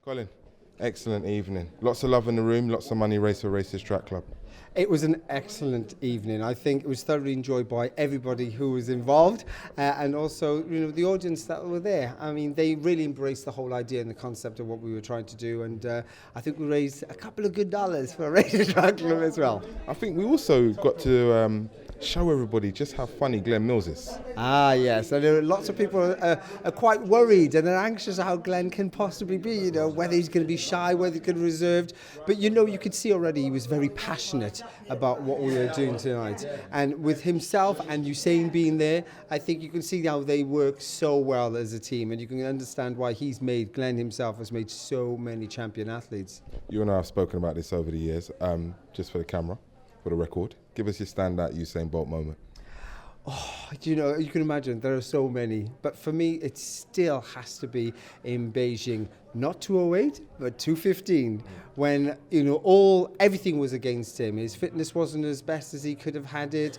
Colin, excellent evening. Lots of love in the room, lots of money raised for Racers Track Club. It was an excellent evening. I think it was thoroughly enjoyed by everybody who was involved, and also the audience that were there. I mean, they really embraced the whole idea and the concept of what we were trying to do, and I think we raised a couple of good dollars for Racers Track Club as well. I think we also got to show everybody just how funny Glenn Mills is. Ah, yes, and there are lots of people are quite worried and are anxious how Glenn can possibly be, whether he's going to be shy, whether he's going to be reserved. But you could see already he was very passionate about what we were doing tonight. And with himself and Usain being there, I think you can see how they work so well as a team, and you can understand why Glenn himself has made so many champion athletes. You and I have spoken about this over the years, just for the camera, for the record. Give us your standout Usain Bolt moment. Oh, you can imagine there are so many, but for me it still has to be in Beijing, not 2:08 but 2:15, when everything was against him. His fitness wasn't as best as he could have had it.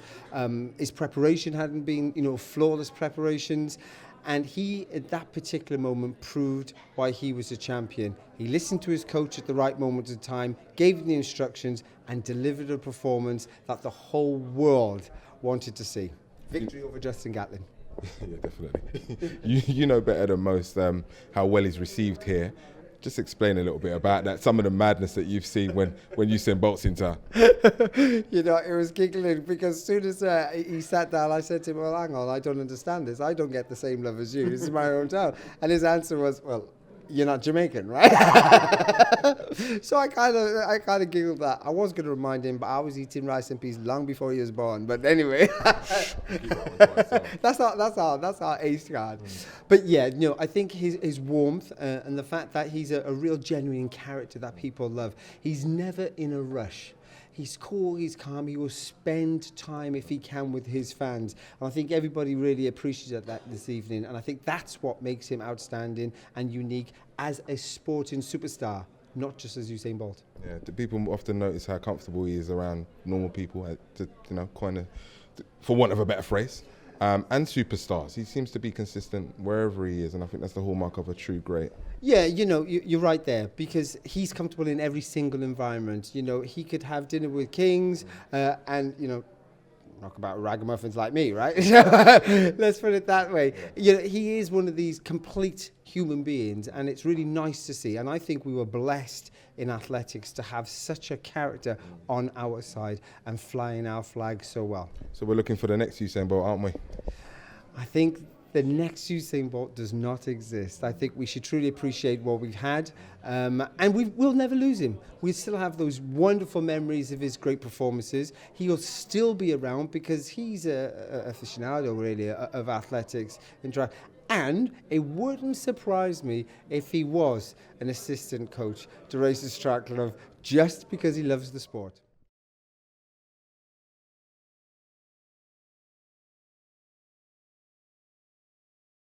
His preparation hadn't been flawless preparations. And he, at that particular moment, proved why he was a champion. He listened to his coach at the right moment of time, gave him the instructions, and delivered a performance that the whole world wanted to see. Victory over Justin Gatlin. Yeah, definitely. you know better than most how well he's received here. Just explain a little bit about that, some of the madness that you've seen when Usain Bolt's in town. It was giggling because as soon as he sat down, I said to him, well, hang on, I don't understand this. I don't get the same love as you. This is my hometown. And his answer was, well, you're not Jamaican, right? So I kind of giggled that. I was going to remind him, but I was eating rice and peas long before he was born. But anyway, that's our ace card. But yeah, I think his warmth and the fact that he's a real genuine character that people love. He's never in a rush. He's cool, he's calm, he will spend time if he can with his fans. And I think everybody really appreciated that this evening. And I think that's what makes him outstanding and unique as a sporting superstar, not just as Usain Bolt. Yeah, do people often notice how comfortable he is around normal people, kind of, for want of a better phrase? And superstars. He seems to be consistent wherever he is, and I think that's the hallmark of a true great. Yeah, you're right there, because he's comfortable in every single environment. He could have dinner with kings and, knock about ragamuffins like me, right? Let's put it that way. He is one of these complete human beings, and it's really nice to see. And I think we were blessed in athletics to have such a character on our side and flying our flag so well. So we're looking for the next Usain Bolt, aren't we? I think the next Usain Bolt does not exist. I think we should truly appreciate what we've had, and we'll never lose him. We still have those wonderful memories of his great performances. He'll still be around because he's a aficionado, really, of athletics and track. And it wouldn't surprise me if he was an assistant coach to Racers Track Club just because he loves the sport.